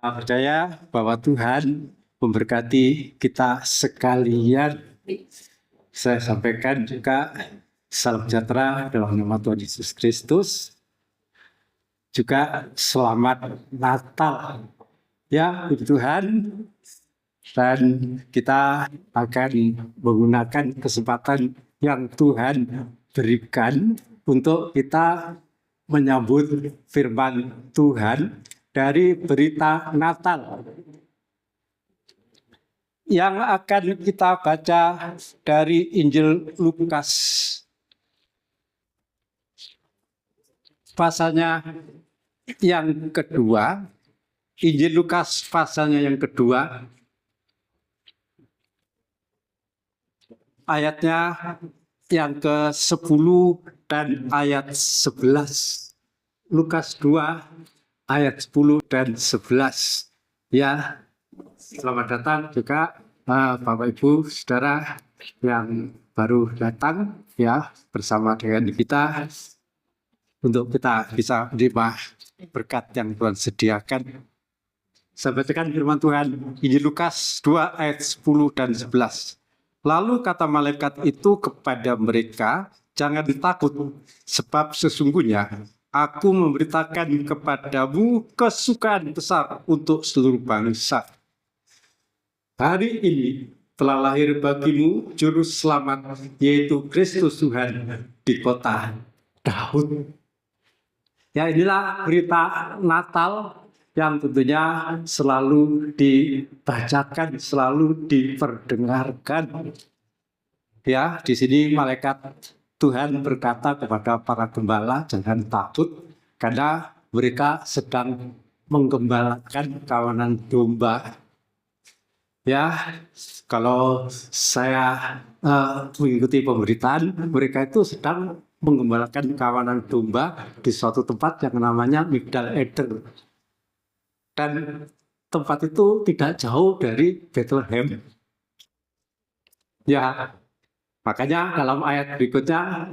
Saya percaya bahwa Tuhan memberkati kita sekalian. Saya sampaikan juga salam sejahtera dalam nama Tuhan Yesus Kristus. Juga selamat Natal. Ya, puji Tuhan. Dan kita akan menggunakan kesempatan yang Tuhan berikan untuk kita menyambut firman Tuhan dari berita Natal yang akan kita baca dari Injil Lukas. Pasalnya yang kedua, Injil Lukas pasalnya yang kedua, ayatnya yang ke-10 dan ayat 11. Lukas 2 ayat 10 dan 11. Ya, selamat datang juga Bapak Ibu Saudara yang baru datang ya bersama dengan kita untuk kita bisa menerima berkat yang Tuhan sediakan. Saya bacakan firman Tuhan Injil Lukas 2 ayat 10 dan 11. Lalu kata malaikat itu kepada mereka, jangan takut, sebab sesungguhnya aku memberitakan kepadamu kesukaan besar untuk seluruh bangsa. Hari ini telah lahir bagimu juru selamat, yaitu Kristus Tuhan di kota Daud. Ya, inilah berita Natal yang tentunya selalu dibacakan, selalu diperdengarkan. Ya, di sini malaikat Tuhan berkata kepada para gembala, jangan takut, karena mereka sedang menggembalakan kawanan domba. Ya, kalau saya mengikuti pemberitaan, mereka itu sedang menggembalakan kawanan domba di suatu tempat yang namanya Migdal Eder. Dan tempat itu tidak jauh dari Bethlehem. Ya, makanya dalam ayat berikutnya,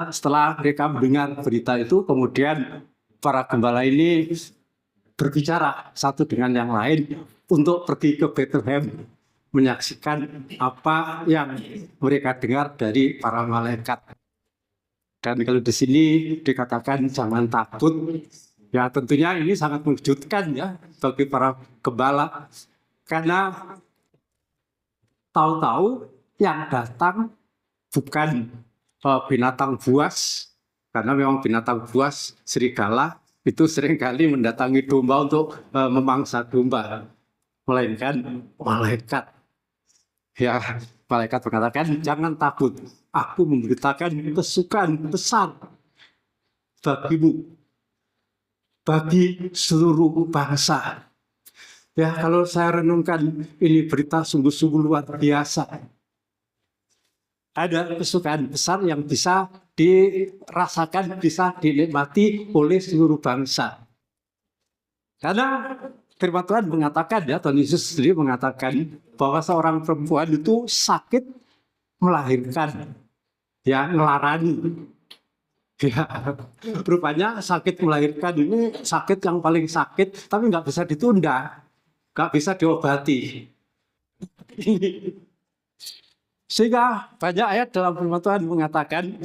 setelah mereka mendengar berita itu, kemudian para gembala ini berbicara satu dengan yang lain untuk pergi ke Bethlehem, menyaksikan apa yang mereka dengar dari para malaikat. Dan kalau di sini dikatakan jangan takut, ya tentunya ini sangat mengejutkan ya bagi para gembala, karena tahu-tahu yang datang bukan binatang buas, karena memang binatang buas, serigala, itu seringkali mendatangi domba untuk memangsa domba, melainkan malaikat. Ya, malaikat mengatakan, jangan takut, aku memberitakan kesukaan besar bagimu, bagi seluruh bangsa. Ya, kalau saya renungkan, ini berita sungguh-sungguh luar biasa. Ada kesukaan besar yang bisa dirasakan, bisa dinikmati oleh seluruh bangsa. Karena firman Tuhan mengatakan, ya Tuhan Yesus sendiri mengatakan bahwa seorang perempuan itu sakit melahirkan, ya ngelarani. Ya, rupanya sakit melahirkan ini sakit yang paling sakit, tapi nggak bisa ditunda, nggak bisa diobati. Sehingga banyak ayat dalam firman Tuhan mengatakan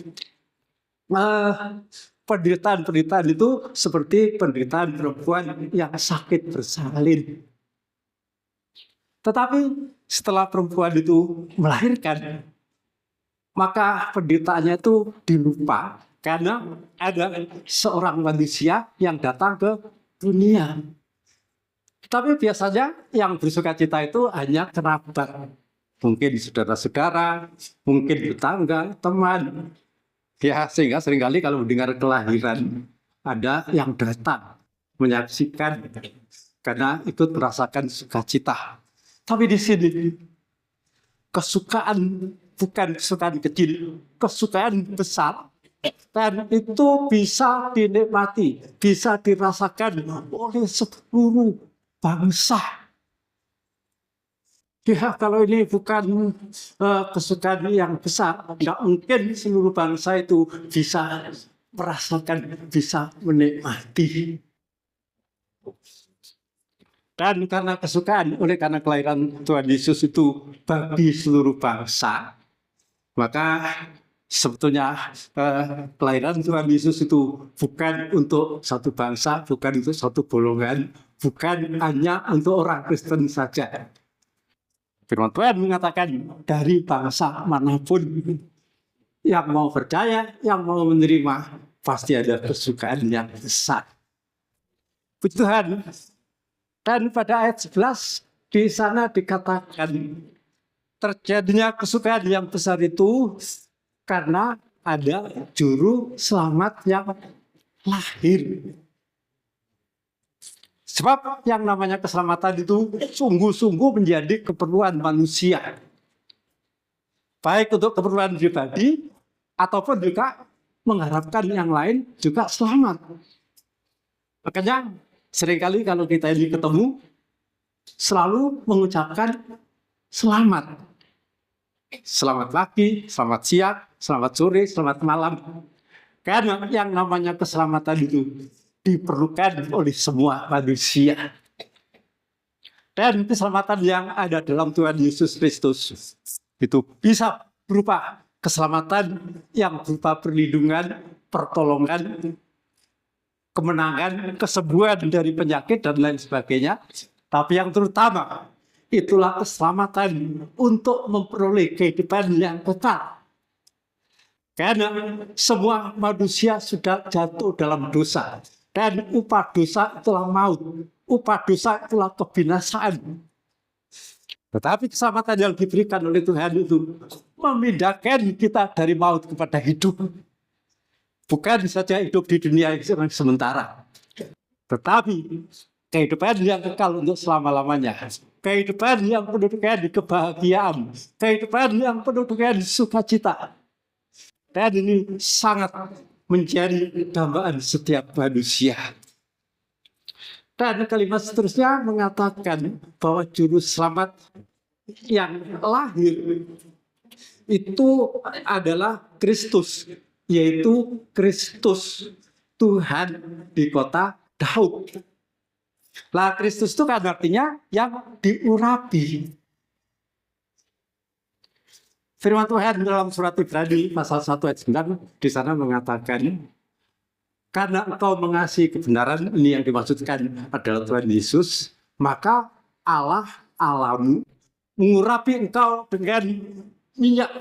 penderitaan-penderitaan itu seperti penderitaan perempuan yang sakit bersalin. Tetapi setelah perempuan itu melahirkan, maka penderitaannya itu dilupa karena ada seorang manusia yang datang ke dunia. Tapi biasanya yang bersuka cita itu hanya kerabat. Mungkin saudara-saudara, mungkin tetangga, teman. Ya, sehingga seringkali kalau mendengar kelahiran, ada yang datang menyaksikan karena ikut merasakan sukacita. Tapi di sini, kesukaan bukan kesukaan kecil, kesukaan besar. Dan itu bisa dinikmati, bisa dirasakan oleh seluruh bangsa. Ya, kalau ini bukan kesukaan yang besar, nggak mungkin seluruh bangsa itu bisa merasakan, bisa menikmati. Dan oleh karena kelahiran Tuhan Yesus itu bagi seluruh bangsa, maka sebetulnya kelahiran Tuhan Yesus itu bukan untuk satu bangsa, bukan untuk satu golongan, bukan hanya untuk orang Kristen saja. Firman Tuhan mengatakan dari bangsa manapun yang mau percaya, yang mau menerima, pasti ada kesukaan yang besar. Puji Tuhan. Dan pada ayat 11 di sana dikatakan terjadinya kesukaan yang besar itu karena ada juru selamat yang lahir. Sebab yang namanya keselamatan itu sungguh-sungguh menjadi keperluan manusia. Baik untuk keperluan pribadi ataupun juga mengharapkan yang lain juga selamat. Makanya seringkali kalau kita ini ketemu selalu mengucapkan selamat. Selamat pagi, selamat siang, selamat sore, selamat malam. Karena yang namanya keselamatan itu diperlukan oleh semua manusia. Dan keselamatan yang ada dalam Tuhan Yesus Kristus itu bisa berupa keselamatan yang berupa perlindungan, pertolongan, kemenangan, kesembuhan dari penyakit dan lain sebagainya. Tapi yang terutama itulah keselamatan untuk memperoleh kehidupan yang kekal. Karena semua manusia sudah jatuh dalam dosa. Dan upah dosa itulah maut. Upah dosa itulah kebinasaan. Tetapi keselamatan yang diberikan oleh Tuhan itu memindahkan kita dari maut kepada hidup. Bukan saja hidup di dunia yang sementara, tetapi kehidupan yang kekal untuk selama-lamanya. Kehidupan yang penuh dengan kebahagiaan. Kehidupan yang penuh dengan sukacita. Dan ini sangat menjadi dambaan setiap manusia. Dan kalimat seterusnya mengatakan bahwa juru selamat yang lahir itu adalah Kristus, yaitu Kristus Tuhan di kota Daud. Lah Kristus itu kan artinya yang diurapi. Firman Tuhan dalam surat Ibrani pasal 1 ayat 9 di sana mengatakan, karena engkau mengasihi kebenaran, ini yang dimaksudkan adalah Tuhan Yesus, maka Allah Allahmu mengurapi engkau dengan minyak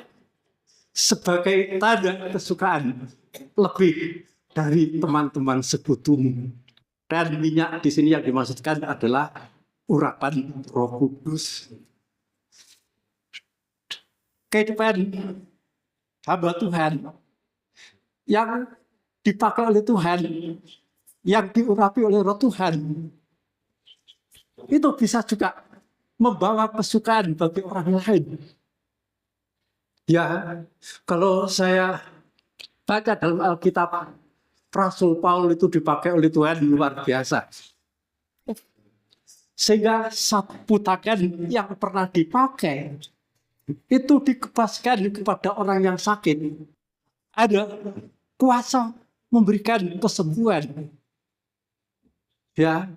sebagai tanda kesukaan lebih dari teman-teman sekutumu. Dan minyak di sini yang dimaksudkan adalah urapan Roh Kudus. Kehidupan hamba Tuhan yang dipakai oleh Tuhan, yang diurapi oleh Roh Tuhan, itu bisa juga membawa kesukaan bagi orang lain. Ya, kalau saya baca dalam Alkitab, Rasul Paulus itu dipakai oleh Tuhan luar biasa. Sehingga sapu tangan yang pernah dipakai itu dikepaskan kepada orang yang sakit. Ada kuasa memberikan kesembuhan. Ya,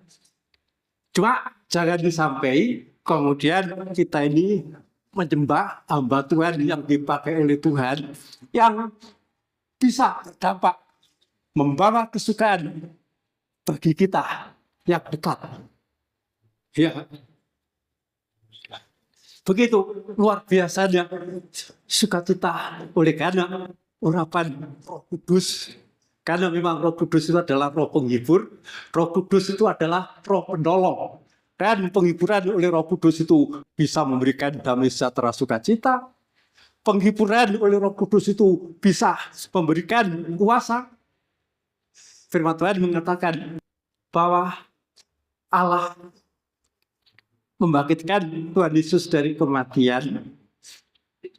cuma jangan sampai kemudian kita ini menyembah hamba Tuhan yang dipakai oleh Tuhan yang bisa berdampak membawa kesukaan bagi kita yang dekat. Ya, begitu luar biasanya sukacita oleh karena urapan Roh Kudus. Karena memang Roh Kudus itu adalah Roh penghibur, Roh Kudus itu adalah Roh penolong. Dan penghiburan oleh Roh Kudus itu bisa memberikan damai sejahtera sukacita. Penghiburan oleh Roh Kudus itu bisa memberikan kuasa. Firman Tuhan mengatakan bahwa Allah membangkitkan Tuhan Yesus dari kematian.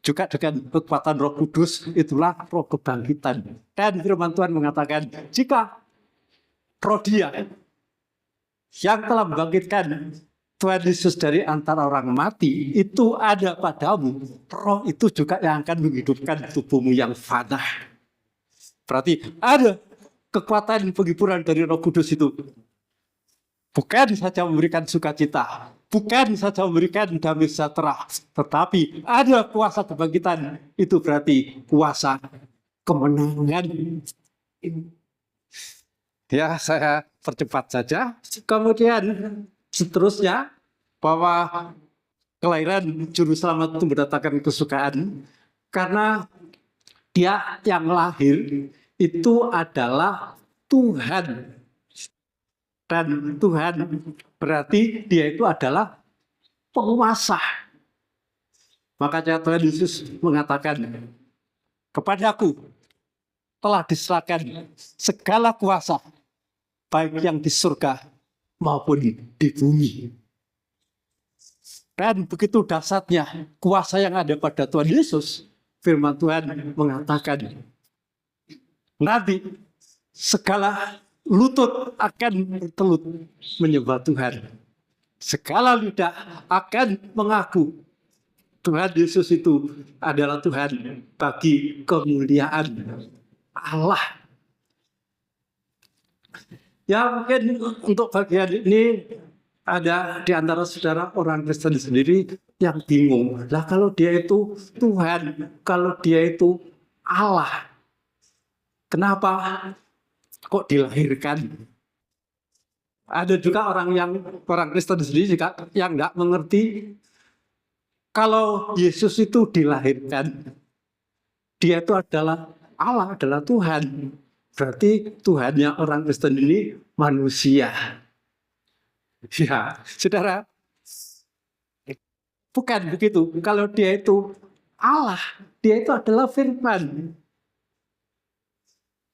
Juga dengan kekuatan Roh Kudus, itulah roh kebangkitan. Dan firman Tuhan mengatakan, jika roh Dia yang telah membangkitkan Tuhan Yesus dari antara orang mati itu ada padamu, roh itu juga yang akan menghidupkan tubuhmu yang fana. Berarti ada kekuatan penghiburan dari Roh Kudus itu. bukan saja memberikan sukacita, bukan saja memberikan damai sejahtera, tetapi ada kuasa kebangkitan. Itu berarti kuasa kemenangan. Ya, saya percepat saja. Kemudian seterusnya, bahwa kelahiran juru selamat itu mendatangkan kesukaan karena dia yang lahir itu adalah Tuhan. Dan Tuhan berarti dia itu adalah penguasa. Makanya Tuhan Yesus mengatakan, kepadaku telah diserahkan segala kuasa, baik yang di surga maupun di bumi. Dan begitu dahsyatnya kuasa yang ada pada Tuhan Yesus, firman Tuhan mengatakan, nanti segala lutut akan bertelut menyembah Tuhan. Segala lidah akan mengaku Tuhan Yesus itu adalah Tuhan bagi kemuliaan Allah. Ya, mungkin untuk bagian ini ada di antara saudara orang Kristen sendiri yang bingung. Lah kalau dia itu Tuhan, kalau dia itu Allah, kenapa kok dilahirkan? Ada juga orang Kristen sendiri juga yang nggak mengerti kalau Yesus itu dilahirkan, dia itu adalah Allah, adalah Tuhan. Berarti Tuhannya orang Kristen ini manusia. Ya, saudara, bukan begitu. Kalau dia itu Allah, dia itu adalah firman.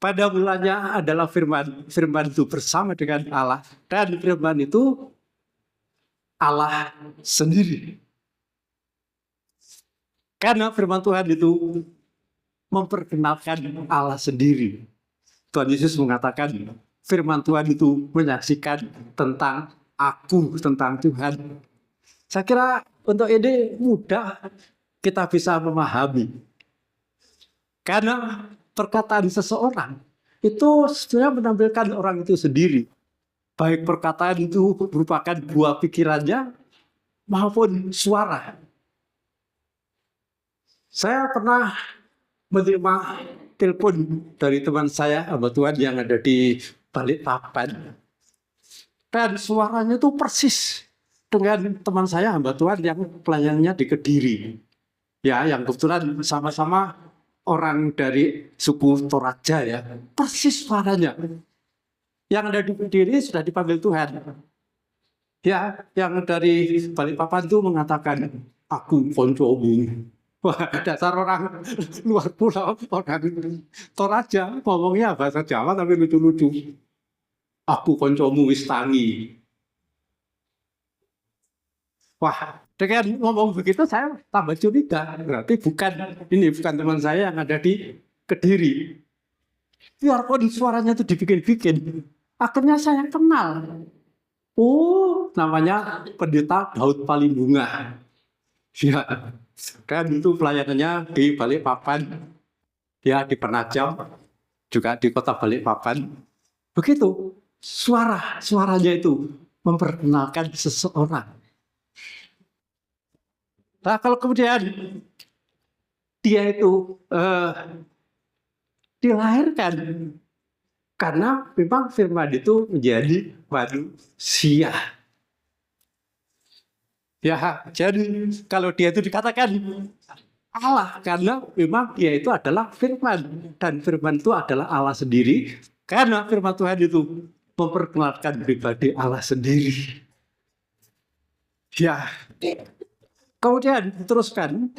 Pada mulanya adalah firman. Firman itu bersama dengan Allah. Dan firman itu Allah sendiri. Karena firman Tuhan itu memperkenalkan Allah sendiri. Tuhan Yesus mengatakan, firman Tuhan itu menyaksikan tentang aku, tentang Tuhan. Saya kira untuk ini mudah kita bisa memahami. Karena perkataan seseorang itu sebenarnya menampilkan orang itu sendiri. Baik perkataan itu merupakan buah pikirannya maupun suara. Saya pernah menerima telepon dari teman saya, hamba Tuhan yang ada di Balikpapan. Dan suaranya itu persis dengan teman saya, hamba Tuhan yang pelayanannya di Kediri. Ya, yang kebetulan sama-sama orang dari suku Toraja ya. Persis suaranya. Yang ada di Kediri sudah dipanggil Tuhan. Ya, yang dari Balikpapan itu mengatakan, aku koncomu. Wah, dasar orang luar pulau, orang Toraja, ngomongnya bahasa Jawa tapi lucu-lucu. Aku koncomu wis tangi. Wah, dengan ngomong begitu saya tambah curiga. Berarti bukan teman saya yang ada di Kediri. Biarpun suaranya itu dibikin-bikin, akhirnya saya kenal. Oh, namanya Pendeta Daud Palimbunga. Ya, dan itu pelayanannya di Balikpapan. Ya, di Penajam, juga di kota Balikpapan. Begitu. Suaranya itu memperkenalkan seseorang. Nah, kalau kemudian dia itu dilahirkan karena memang firman itu menjadi manusia. Ya, jadi kalau dia itu dikatakan Allah karena memang dia itu adalah firman dan firman itu adalah Allah sendiri karena firman Tuhan itu memperkenalkan pribadi Allah sendiri. Ya, kemudian teruskan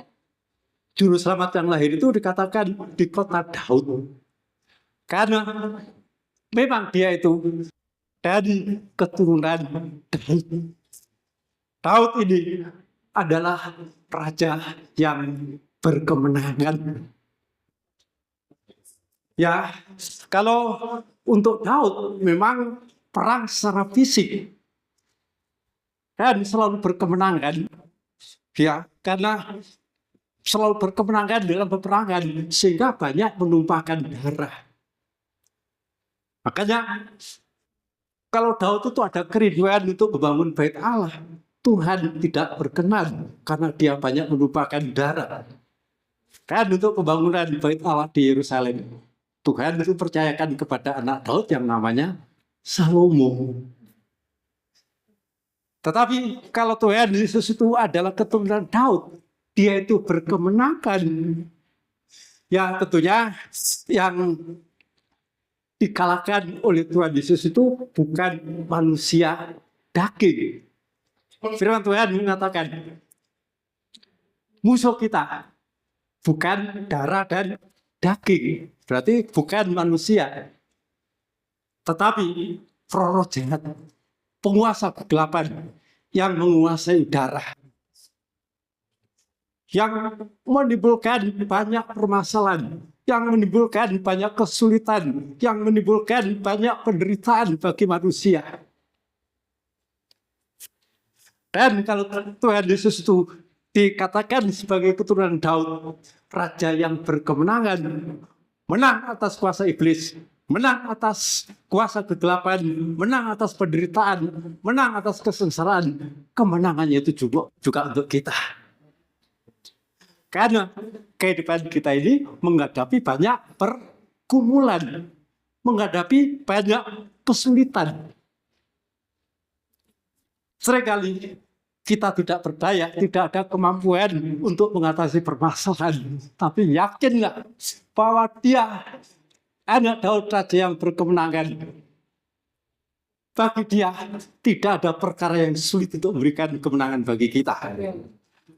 juru selamat yang lahir itu dikatakan di kota Daud karena memang dia itu dari keturunan Daud. Daud ini adalah raja yang berkemenangan. Ya, kalau untuk Daud memang perang secara fisik dan selalu berkemenangan. Ya, karena selalu berkemenangan dalam peperangan sehingga banyak menumpahkan darah. Makanya Kalau Daud itu ada kerinduan untuk membangun bait Allah, Tuhan tidak berkenan karena dia banyak menumpahkan darah. Kan untuk pembangunan bait Allah di Yerusalem, Tuhan itu percayakan kepada anak Daud yang namanya Salomo. Tetapi kalau Tuhan Yesus itu adalah keturunan Daud, dia itu berkemenangan. Ya tentunya yang dikalahkan oleh Tuhan Yesus itu bukan manusia daging. Firman Tuhan mengatakan, musuh kita bukan darah dan daging, berarti bukan manusia, tetapi roh jahat, penguasa kegelapan yang menguasai darah, yang menimbulkan banyak permasalahan, yang menimbulkan banyak kesulitan, yang menimbulkan banyak penderitaan bagi manusia. Dan kalau Tuhan Yesus itu dikatakan sebagai keturunan Daud, raja yang berkemenangan, menang atas kuasa iblis, menang atas kuasa kegelapan, menang atas penderitaan, menang atas kesengsaraan, kemenangannya itu juga untuk kita. Karena kehidupan kita ini menghadapi banyak pergumulan, menghadapi banyak kesulitan. Seringkali kita tidak berdaya, tidak ada kemampuan untuk mengatasi permasalahan. Tapi yakinlah bahwa dia anak Daud, raja yang berkemenangan. Bagi dia tidak ada perkara yang sulit untuk memberikan kemenangan bagi kita.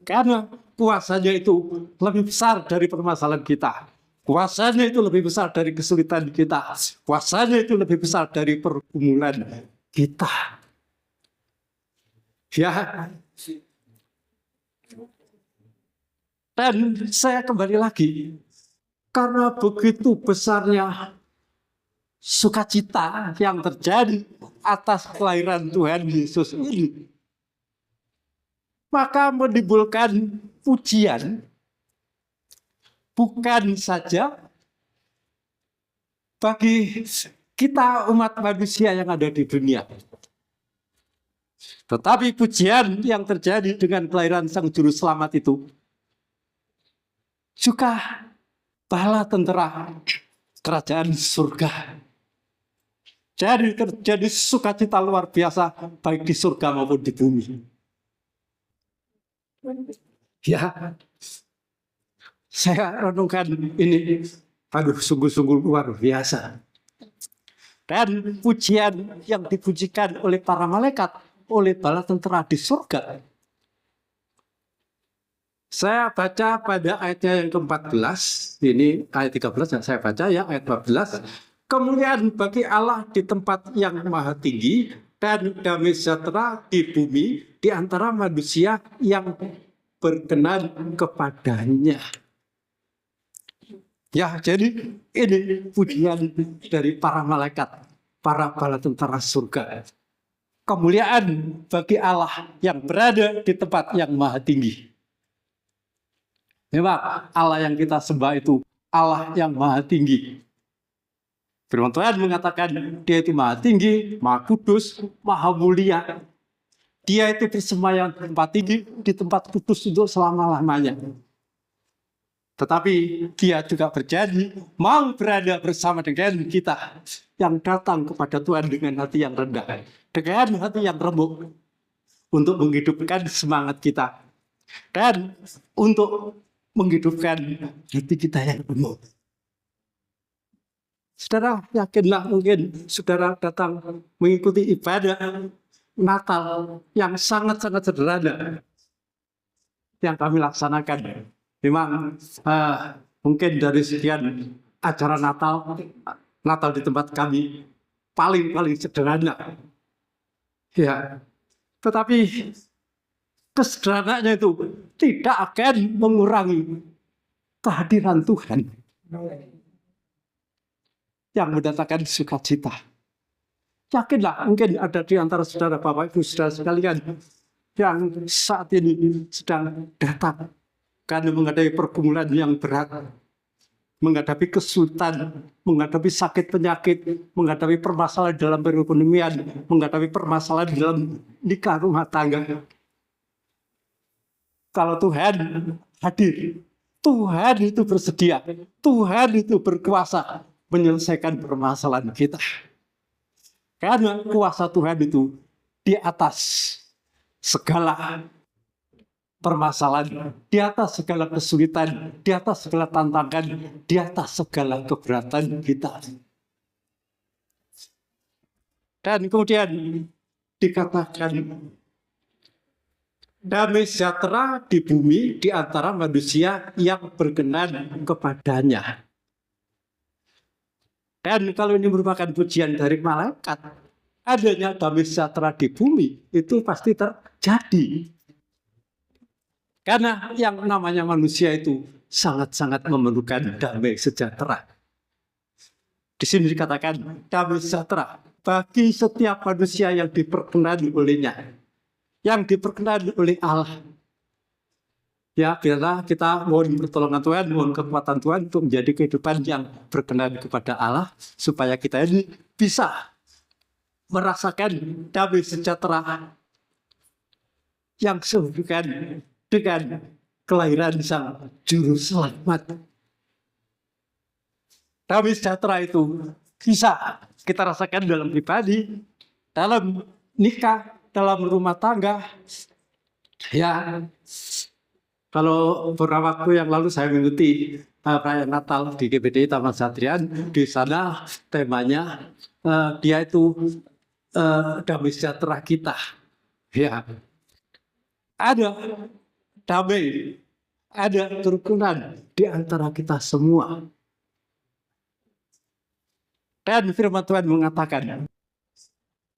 Karena kuasanya itu lebih besar dari permasalahan kita. Kuasanya itu lebih besar dari kesulitan kita. Kuasanya itu lebih besar dari pergumulan kita. Ya. Dan saya kembali lagi, karena begitu besarnya sukacita yang terjadi atas kelahiran Tuhan Yesus ini, maka menimbulkan pujian bukan saja bagi kita umat manusia yang ada di dunia, tetapi pujian yang terjadi dengan kelahiran Sang Juru Selamat itu juga bala tentara kerajaan surga. Jadi terjadi sukacita luar biasa baik di surga maupun di bumi. Ya, saya renungkan ini, sungguh-sungguh luar biasa. Dan pujian yang dipujikan oleh para malaikat, oleh bala tentara di surga. Saya baca pada ayatnya yang ke-14, ini ayat 13 yang saya baca ya, ayat 14. Kemuliaan bagi Allah di tempat yang maha tinggi dan damai sejahtera di bumi di antara manusia yang berkenan kepadanya. Ya, jadi ini pujian dari para malaikat, para bala tentara surga. Kemuliaan bagi Allah yang berada di tempat yang maha tinggi. Memang Allah yang kita sembah itu Allah yang maha tinggi. Firman Tuhan mengatakan dia itu maha tinggi, maha kudus, maha mulia. Dia itu bersemayam di tempat tinggi, di tempat kudus untuk selama-lamanya. Tetapi dia juga berjanji mau berada bersama dengan kita yang datang kepada Tuhan dengan hati yang rendah, dengan hati yang remuk, untuk menghidupkan semangat kita dan untuk menghidupkan hati kita yang remuk. Saudara, yakinlah mungkin saudara datang mengikuti ibadah Natal yang sangat-sangat sederhana yang kami laksanakan. Memang mungkin dari sekian acara Natal di tempat kami paling sederhana. Ya, tetapi kesederhanaannya itu tidak akan mengurangi kehadiran Tuhan yang mendatangkan sukacita. Yakinlah mungkin ada di antara saudara Bapak Ibu saudara sekalian yang saat ini sedang datang karena menghadapi pergumulan yang berat. menghadapi kesulitan, menghadapi sakit penyakit, menghadapi permasalahan dalam perekonomian, menghadapi permasalahan dalam nikah rumah tangga. Kalau Tuhan hadir, Tuhan itu bersedia, Tuhan itu berkuasa menyelesaikan permasalahan kita. Karena kuasa Tuhan itu di atas segala permasalahan, di atas segala kesulitan, di atas segala tantangan, di atas segala keberatan kita. Dan kemudian dikatakan damai sejahtera di bumi di antara manusia yang berkenan kepadanya. Dan kalau ini merupakan pujian dari malaikat, adanya damai sejahtera di bumi itu pasti terjadi. Karena yang namanya manusia itu sangat-sangat memerlukan damai sejahtera. Di sini dikatakan damai sejahtera bagi setiap manusia yang diperkenani olehnya, yang diperkenani oleh Allah. Ya, biarlah kita mohon pertolongan Tuhan, mohon kekuatan Tuhan untuk menjadi kehidupan yang berkenan kepada Allah, supaya kita ini bisa merasakan damai sejahtera yang sehubungan dengan kelahiran Sang Juru Selamat. Damai sejahtera itu bisa kita rasakan dalam pribadi, dalam nikah, dalam rumah tangga. Ya, kalau beberapa waktu yang lalu saya mengikuti perayaan Natal di GBD Taman Satrian, di sana temanya dia itu damai sejahtera kita. Ya, ada damai, ada kerukunan di antara kita semua. Dan firman Tuhan mengatakan,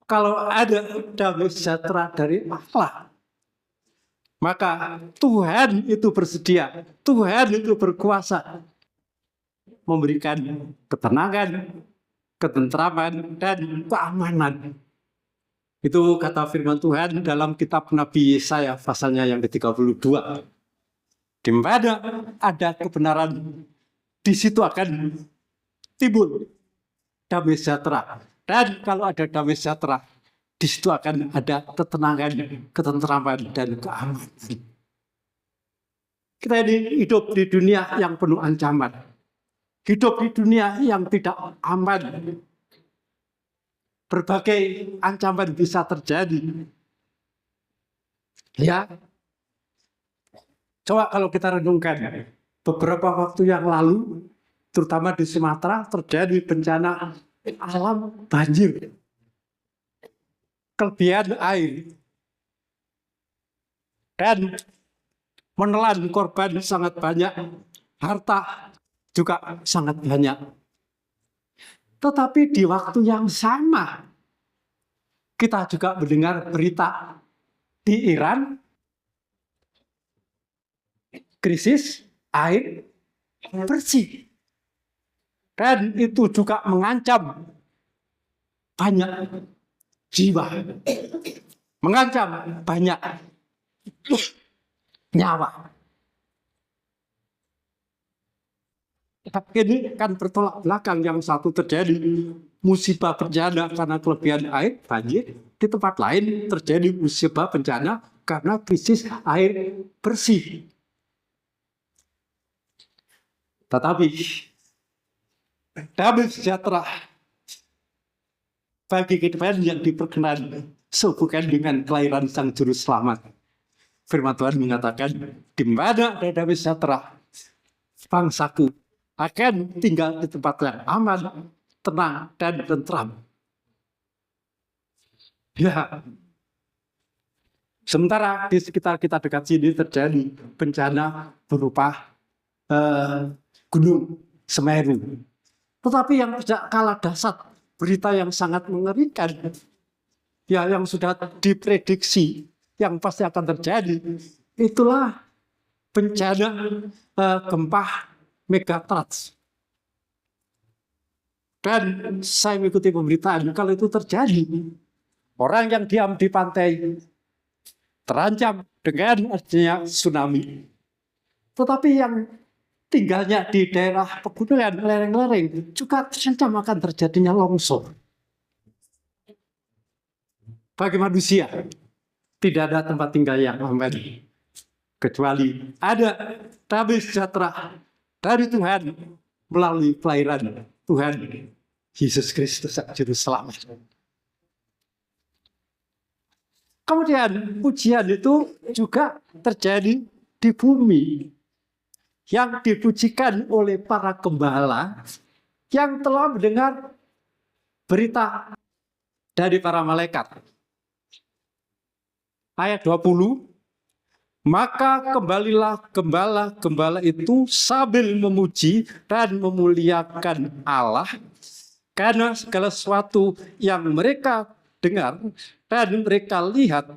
kalau ada damai sejahtera dari Allah, maka Tuhan itu bersedia, Tuhan itu berkuasa memberikan ketenangan, ketentraman, dan keamanan. Itu kata firman Tuhan dalam kitab Nabi Yesaya pasalnya yang ke-32. Di mana ada kebenaran, di situ akan timbul damai sejahtera. Dan kalau ada damai sejahtera, di situ akan ada ketenangan, ketentraman, dan keamanan. Kita ini hidup di dunia yang penuh ancaman. Hidup di dunia yang tidak aman. Berbagai ancaman bisa terjadi. Ya, coba kalau kita renungkan, beberapa waktu yang lalu, terutama di Sumatera, terjadi bencana alam banjir, kelebihan air, dan menelan korban sangat banyak, harta juga sangat banyak. Tetapi di waktu yang sama, kita juga mendengar berita di Iran, krisis air bersih. Dan itu juga mengancam banyak jiwa, mengancam banyak nyawa. Tapi ini kan bertolak belakang, yang satu terjadi musibah bencana karena kelebihan air, banjir. Di tempat lain terjadi musibah bencana karena krisis air bersih. Tetapi damai sejahtera bagi kehidupan yang diperkenan sehubungan dengan kelahiran Sang Juru Selamat. Firman Tuhan mengatakan, di mana ada damai sejahtera, bangsaku akan tinggal di tempat yang aman, tenang, dan tentram. Ya, sementara di sekitar kita dekat sini terjadi bencana berupa Gunung Semeru. Tetapi yang tidak kalah dahsyat, berita yang sangat mengerikan, ya, yang sudah diprediksi, yang pasti akan terjadi, itulah bencana gempa megatrust. Dan saya mengikuti pemberitaan, kalau itu terjadi, orang yang diam di pantai terancam dengan adanya tsunami. Tetapi yang tinggalnya di daerah pegunungan, lereng-lereng, juga terancam akan terjadinya longsor. Bagi manusia, tidak ada tempat tinggal yang aman, kecuali ada damai sejahtera dari Tuhan melalui kelahiran Tuhan Yesus Kristus Juru Selamat. Kemudian pujian itu juga terjadi di bumi, yang dipujikan oleh para gembala yang telah mendengar berita dari para malaikat. Ayat 20, maka kembalilah gembala-gembala itu sambil memuji dan memuliakan Allah karena segala sesuatu yang mereka dengar dan mereka lihat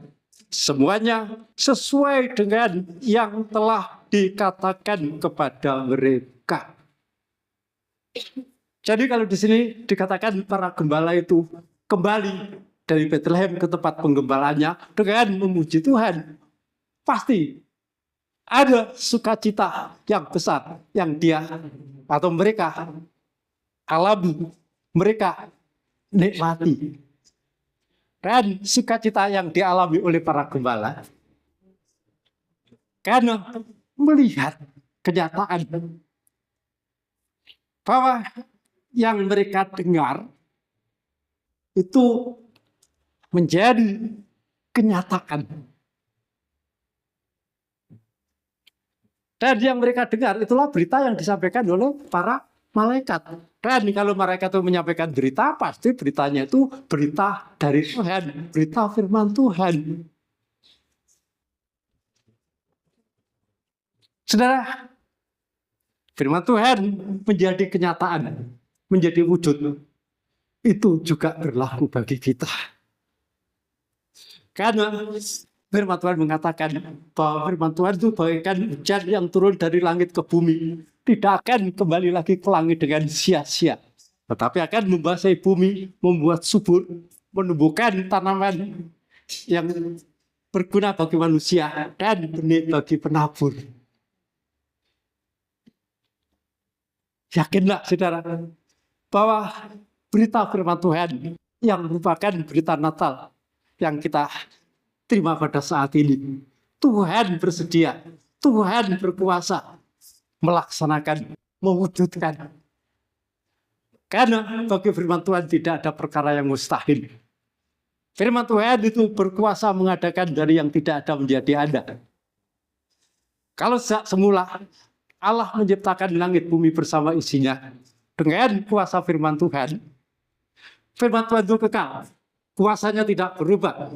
semuanya sesuai dengan yang telah dikatakan kepada mereka. Jadi kalau di sini dikatakan para gembala itu kembali dari Bethlehem ke tempat penggembalanya dengan memuji Tuhan, pasti ada sukacita yang besar yang dia atau mereka alami, mereka nikmati. Dan sukacita yang dialami oleh para gembala karena melihat kenyataan bahwa yang mereka dengar itu menjadi kenyataan. Dan yang mereka dengar itulah berita yang disampaikan oleh para malaikat. Dan kalau mereka itu menyampaikan berita, pasti beritanya itu berita dari Tuhan, berita firman Tuhan. Saudara, firman Tuhan menjadi kenyataan, menjadi wujud. Itu juga berlaku bagi kita. Karena firman Tuhan mengatakan bahwa firman Tuhan itu bagaikan hujan yang turun dari langit ke bumi. Tidak akan kembali lagi ke langit dengan sia-sia, tetapi akan membasahi bumi, membuat subur, menumbuhkan tanaman yang berguna bagi manusia dan benih bagi penabur. Yakinlah saudara bahwa berita firman Tuhan yang merupakan berita Natal yang kita terima pada saat ini, Tuhan bersedia, Tuhan berkuasa melaksanakan, mewujudkan. Karena bagi firman Tuhan tidak ada perkara yang mustahil. Firman Tuhan itu berkuasa mengadakan dari yang tidak ada menjadi ada. Kalau sejak semula Allah menciptakan langit bumi bersama isinya dengan kuasa firman Tuhan itu kekal. Kuasanya tidak berubah.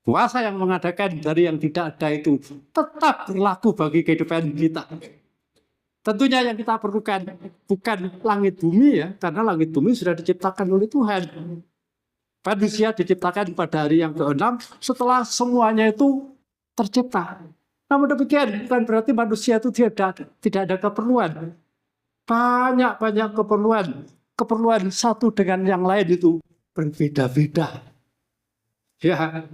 Kuasa yang mengadakan dari yang tidak ada itu tetap berlaku bagi kehidupan kita. Tentunya yang kita perlukan bukan langit bumi ya, karena langit bumi sudah diciptakan oleh Tuhan. Manusia diciptakan pada hari yang ke-6 setelah semuanya itu tercipta. Namun demikian bukan berarti manusia itu tidak ada keperluan. Banyak keperluan satu dengan yang lain itu berbeda-beda. Ya,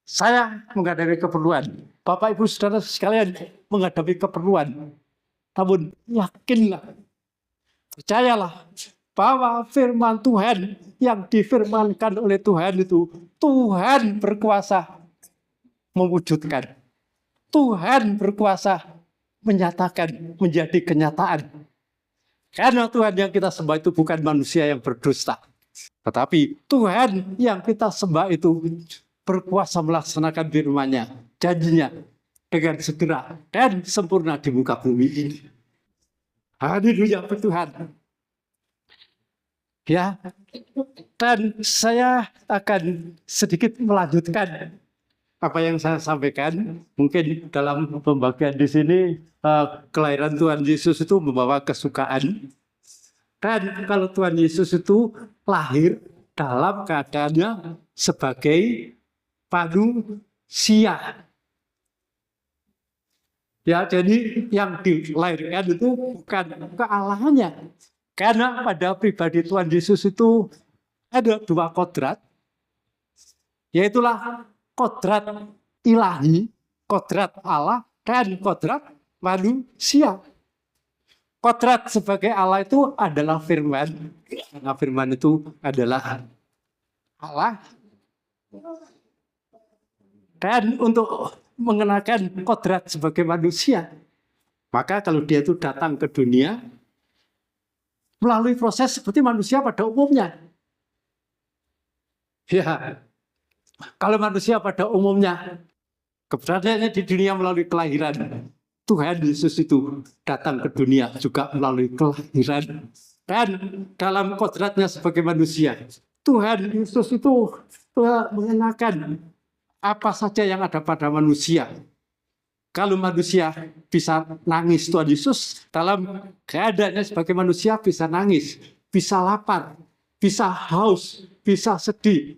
saya menghadapi keperluan. Bapak Ibu Saudara sekalian menghadapi keperluan. Namun yakinlah, percayalah bahwa firman Tuhan yang difirmankan oleh Tuhan itu, Tuhan berkuasa mewujudkan. Tuhan berkuasa menyatakan menjadi kenyataan. Karena Tuhan yang kita sembah itu bukan manusia yang berdusta. Tetapi Tuhan yang kita sembah itu berkuasa melaksanakan firman-Nya, janjinya dengan segera dan sempurna di muka bumi ini. Haleluya Tuhan. Ya, dan saya akan sedikit melanjutkan apa yang saya sampaikan. Mungkin dalam pembagian di sini kelahiran Tuhan Yesus itu membawa kesukaan. Dan kalau Tuhan Yesus itu lahir dalam keadaannya sebagai manusia. Ya, jadi yang dilahirkan itu bukan kealahannya. Karena pada pribadi Tuhan Yesus itu ada dua kodrat. Yaitulah kodrat ilahi, kodrat Allah, dan kodrat manusia. Kodrat sebagai Allah itu adalah firman. Karena firman itu adalah Allah. Dan untuk mengenakan kodrat sebagai manusia, maka kalau dia itu datang ke dunia melalui proses seperti manusia pada umumnya. Ya, kalau manusia pada umumnya keberadaannya di dunia melalui kelahiran, Tuhan Yesus itu datang ke dunia juga melalui kelahiran. Dan dalam kodratnya sebagai manusia, Tuhan Yesus itu mengenakan apa saja yang ada pada manusia. Kalau manusia bisa nangis, Tuhan Yesus dalam keadaannya sebagai manusia bisa nangis, bisa lapar, bisa haus, bisa sedih.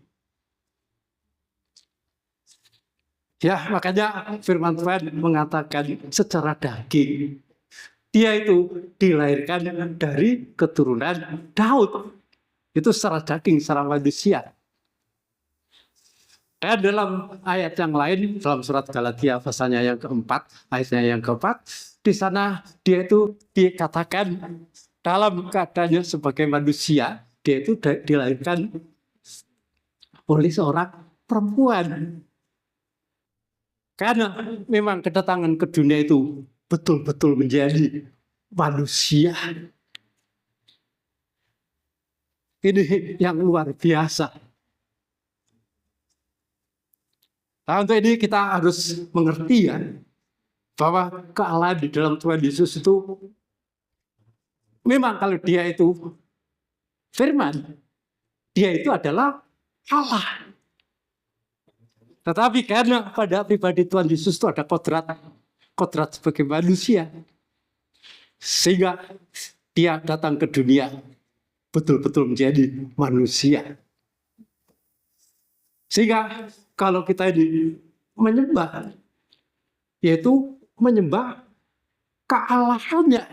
Ya, makanya firman Tuhan mengatakan secara daging. Dia itu dilahirkan dari keturunan Daud. Itu secara daging, secara manusia. Dan dalam ayat yang lain, dalam surat Galatia pasalnya yang keempat, ayatnya yang keempat, di sana dia itu dikatakan dalam keadaannya sebagai manusia, dia itu dilahirkan oleh seorang perempuan. Karena memang kedatangan ke dunia itu betul-betul menjadi manusia. Ini yang luar biasa. Nah, untuk ini kita harus mengerti ya, bahwa kealahan di dalam Tuhan Yesus itu memang kalau dia itu firman, dia itu adalah Allah. Tetapi karena pada pribadi Tuhan Yesus itu ada kodrat sebagai manusia, sehingga dia datang ke dunia betul-betul menjadi manusia. Sehingga kalau kita ini menyembah, yaitu menyembah kealahannya.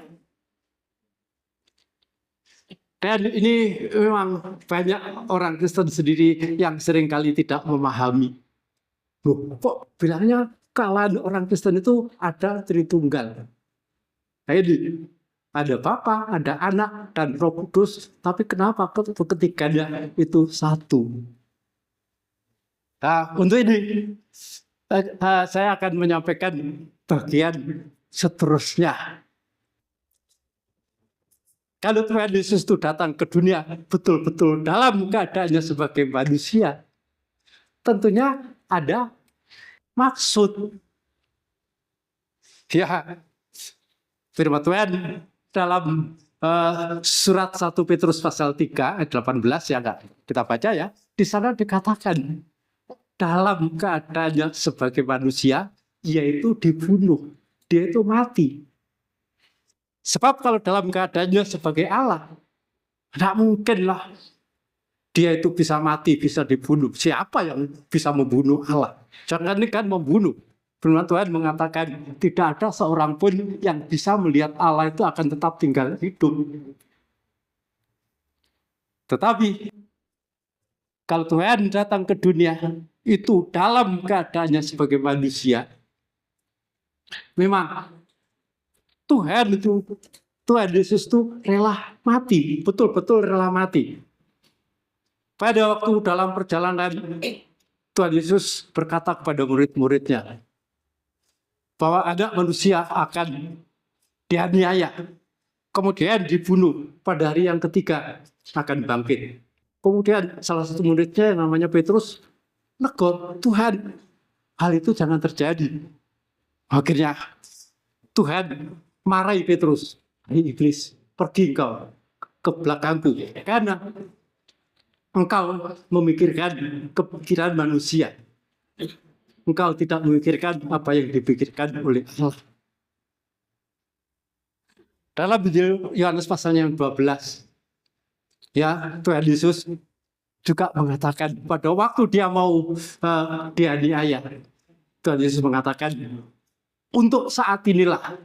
Dan ini memang banyak orang Kristen sendiri yang seringkali tidak memahami. Loh, kok bilangnya kealahan orang Kristen itu ada Tritunggal? Nah ini, ada Bapa, ada Anak, dan Roh Kudus. Tapi kenapa ketiganya itu satu? Nah, untuk ini, saya akan menyampaikan bagian seterusnya. Kalau Tuhan Yesus itu datang ke dunia betul-betul dalam keadaannya sebagai manusia, tentunya ada maksud. Ya, firman Tuhan dalam surat 1 Petrus pasal 3 ayat 18 ya enggak? Kita baca ya. Di sana dikatakan dalam keadaannya sebagai manusia, yaitu dibunuh, dia itu mati. Sebab kalau dalam keadaannya sebagai Allah, tidak mungkinlah dia itu bisa mati, bisa dibunuh. Siapa yang bisa membunuh Allah? Jangan ini kan membunuh. Firman Tuhan mengatakan tidak ada seorang pun yang bisa melihat Allah itu akan tetap tinggal hidup. Tetapi kalau Tuhan datang ke dunia itu dalam keadaannya sebagai manusia, memang Tuhan Yesus itu rela mati, betul-betul rela mati. Pada waktu dalam perjalanan, Tuhan Yesus berkata kepada murid-muridnya bahwa anak manusia akan dianiaya, kemudian dibunuh, pada hari yang ketiga akan bangkit. Kemudian salah satu muridnya yang namanya Petrus negur, Tuhan, hal itu jangan terjadi. Akhirnya Tuhan marahi Petrus, iblis, pergi engkau ke belakangku, karena engkau memikirkan kepikiran manusia. Engkau tidak memikirkan apa yang dipikirkan oleh Allah. Dalam Injil Yohanes pasalnya yang 12, ya, Tuhan Yesus juga mengatakan pada waktu dia mau dianiaya, Tuhan Yesus mengatakan, untuk saat inilah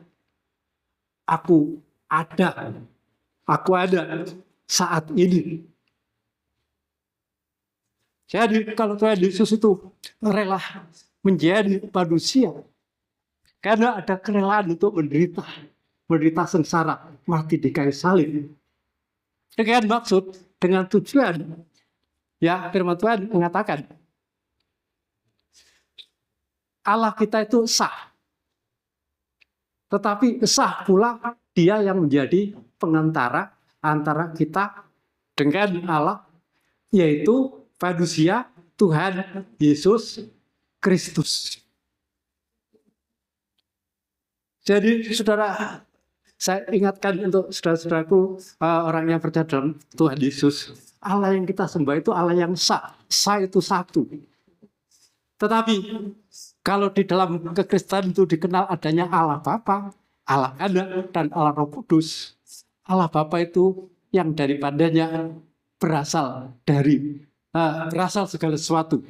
aku ada saat ini. Jadi kalau Tuhan Yesus itu rela menjadi manusia, karena ada kerelaan untuk menderita, menderita sengsara, mati di kayu salib. Dengan maksud, dengan tujuan, ya firman Tuhan mengatakan, Allah kita itu sah. Tetapi sah pula Dia yang menjadi pengantara antara kita dengan Allah, yaitu manusia Tuhan Yesus Kristus. Jadi saudara, saya ingatkan untuk saudara-saudaraku, orang yang percaya dalam Tuhan Yesus, Allah yang kita sembah itu Allah yang sah. Sah itu satu. Tetapi kalau di dalam kekristenan itu dikenal adanya Allah Bapa, Allah Anak, dan Allah Roh Kudus. Allah Bapa itu yang daripadanya berasal segala sesuatu.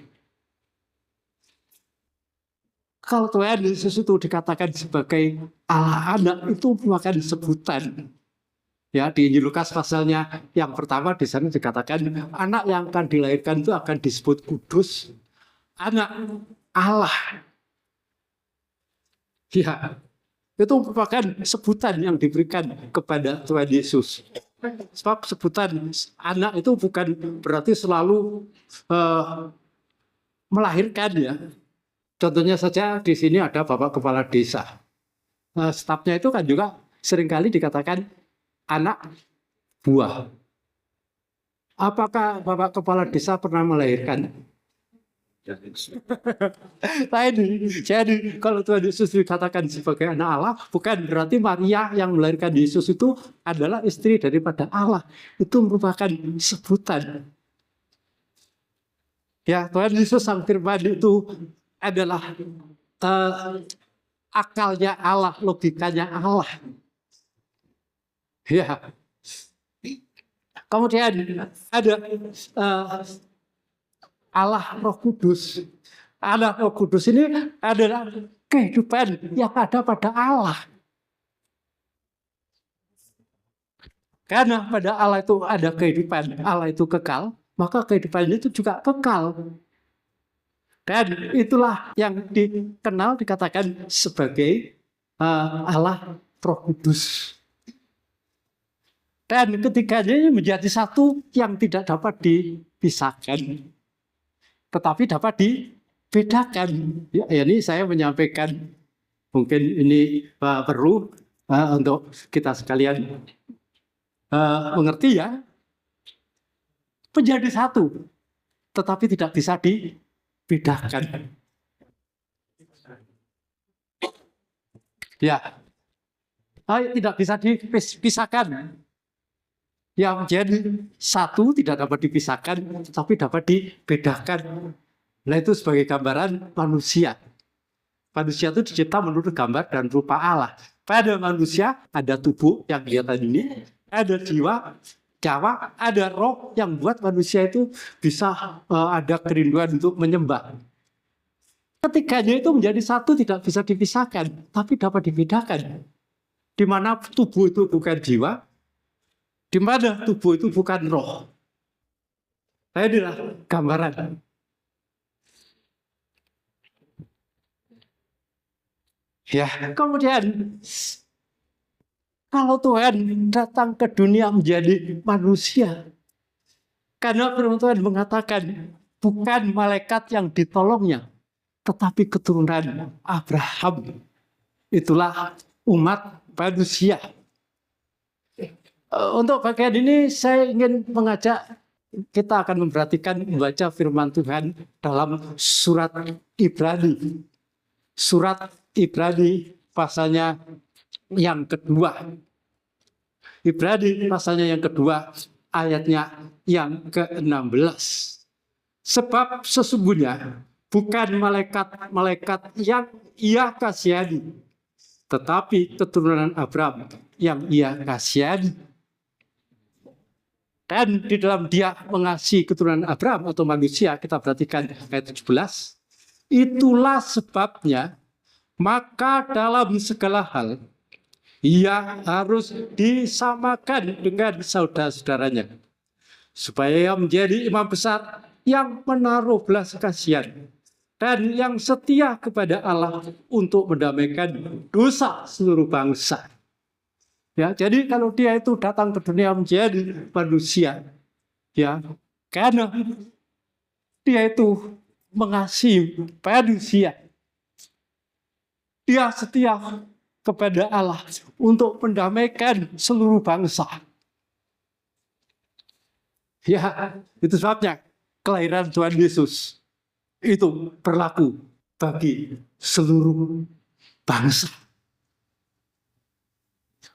Kalau Tuhan Yesus itu dikatakan sebagai Allah Anak, itu merupakan sebutan. Ya, di Injil Lukas pasalnya yang pertama di sana dikatakan anak yang akan dilahirkan itu akan disebut kudus, anak Allah. Ya, itu merupakan sebutan yang diberikan kepada Tuhan Yesus. Sebab sebutan anak itu bukan berarti selalu melahirkan, ya. Contohnya saja di sini ada Bapak Kepala Desa. Stafnya itu kan juga seringkali dikatakan anak buah. Apakah Bapak Kepala Desa pernah melahirkan? Jadi kalau Tuhan Yesus dikatakan sebagai anak Allah, bukan berarti Maria yang melahirkan Yesus itu adalah istri daripada Allah. Itu merupakan sebutan. Ya, Tuhan Yesus Sang Firman itu adalah akalnya Allah, logikanya Allah. Ya. Kemudian ada Allah Roh Kudus. Allah Roh Kudus ini adalah kehidupan yang ada pada Allah. Karena pada Allah itu ada kehidupan, Allah itu kekal, maka kehidupannya itu juga kekal. Dan itulah yang dikenal, dikatakan sebagai Allah Roh Kudus. Dan ketiganya menjadi satu yang tidak dapat dipisahkan, tetapi dapat dibedakan. Ya, ini saya menyampaikan, mungkin ini perlu untuk kita sekalian mengerti, ya. Menjadi satu, tetapi tidak bisa dibedakan. Ya, tidak bisa dipisahkan. Yang menjadi satu tidak dapat dipisahkan, tetapi dapat dibedakan. Nah, itu sebagai gambaran manusia. Manusia itu dicipta menurut gambar dan rupa Allah. Pada manusia ada tubuh yang kelihatan ini, ada jiwa, nyawa, ada roh yang buat manusia itu bisa ada kerinduan untuk menyembah. Ketiganya itu menjadi satu, tidak bisa dipisahkan, tapi dapat dibedakan. Di mana tubuh itu bukan jiwa, di mana tubuh itu bukan roh. Nah, inilah gambaran. Ya, kemudian kalau Tuhan datang ke dunia menjadi manusia, karena firman Tuhan mengatakan bukan malaikat yang ditolongnya, tetapi keturunan Abraham. Itulah umat manusia. Untuk bagian ini saya ingin mengajak kita akan membaca firman Tuhan dalam surat Ibrani. Surat Ibrani pasalnya yang kedua. Ibrani pasalnya yang kedua, ayatnya yang ke-16. Sebab sesungguhnya bukan malaikat-malaikat yang ia kasihani, tetapi keturunan Abraham yang ia kasihani. Dan di dalam dia mengasihi keturunan Abraham atau manusia, kita perhatikan ayat 17. Itulah sebabnya, maka dalam segala hal, ia harus disamakan dengan saudara-saudaranya, supaya ia menjadi imam besar yang menaruh belas kasihan dan yang setia kepada Allah untuk mendamaikan dosa seluruh bangsa. Ya, jadi kalau dia itu datang ke dunia menjadi manusia, ya, karena dia itu mengasihi manusia, dia setia kepada Allah untuk mendamaikan seluruh bangsa. Ya, itu sebabnya kelahiran Tuhan Yesus itu berlaku bagi seluruh bangsa.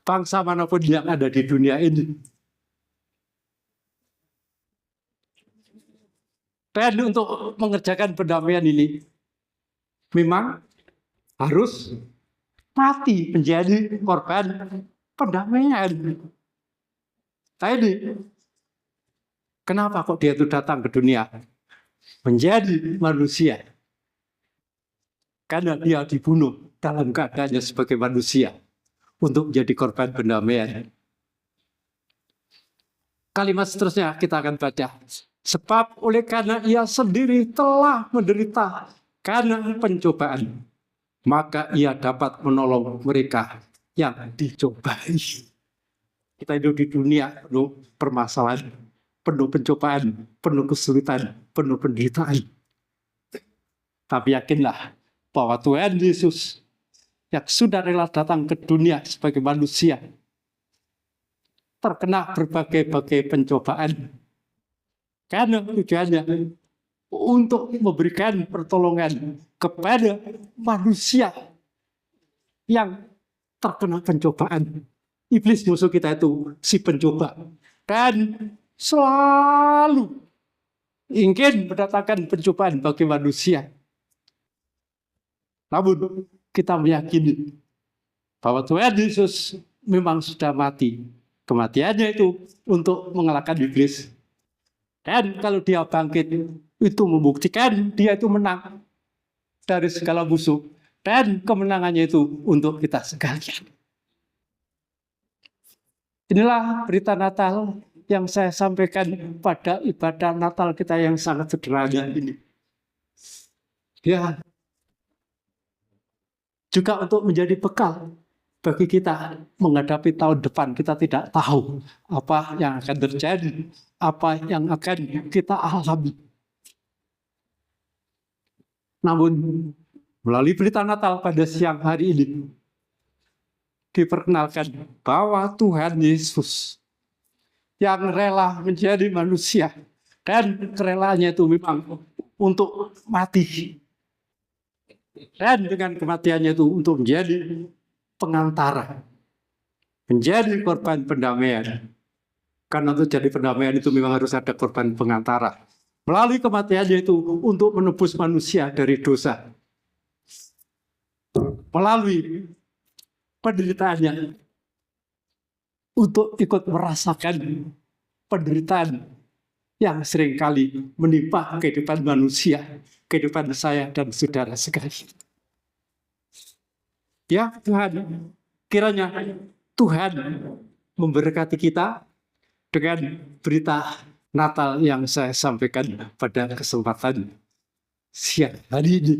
Bangsa manapun yang ada di dunia ini. Dan untuk mengerjakan pendamaian ini, memang harus mati menjadi korban pendamaian. Nah ini, kenapa kok dia itu datang ke dunia? Menjadi manusia. Karena dia dibunuh dalam keadaannya sebagai manusia untuk menjadi korban pendamaian. Kalimat seterusnya kita akan baca. Sebab oleh karena ia sendiri telah menderita karena pencobaan, maka ia dapat menolong mereka yang dicobai. Kita hidup di dunia penuh permasalahan, penuh pencobaan, penuh kesulitan, penuh penderitaan. Tapi yakinlah bahwa Tuhan Yesus yang sudah rela datang ke dunia sebagai manusia, terkena berbagai-bagai pencobaan. Karena tujuannya untuk memberikan pertolongan kepada manusia yang terkena pencobaan. Iblis musuh kita itu si pencoba. Dan selalu ingin mendatangkan pencobaan bagi manusia. Namun kita meyakini bahwa Tuhan Yesus memang sudah mati. Kematiannya itu untuk mengalahkan iblis. Dan kalau dia bangkit, itu membuktikan dia itu menang dari segala musuh. Dan kemenangannya itu untuk kita sekalian. Inilah berita Natal yang saya sampaikan pada ibadah Natal kita yang sangat sederhana ini. Ya, juga untuk menjadi bekal bagi kita menghadapi tahun depan. Kita tidak tahu apa yang akan terjadi, apa yang akan kita alami. Namun melalui berita Natal pada siang hari ini diperkenalkan bahwa Tuhan Yesus yang rela menjadi manusia dan kerelaannya itu memang untuk mati. Dan dengan kematiannya itu untuk menjadi pengantara, menjadi korban pendamaian. Karena untuk jadi pendamaian itu memang harus ada korban pengantara. Melalui kematiannya itu untuk menebus manusia dari dosa. Melalui penderitaannya untuk ikut merasakan penderitaan yang seringkali menimpa kehidupan manusia, kehidupan saya dan saudara sekalian. Ya Tuhan, kiranya Tuhan memberkati kita dengan berita Natal yang saya sampaikan pada kesempatan siang hari ini.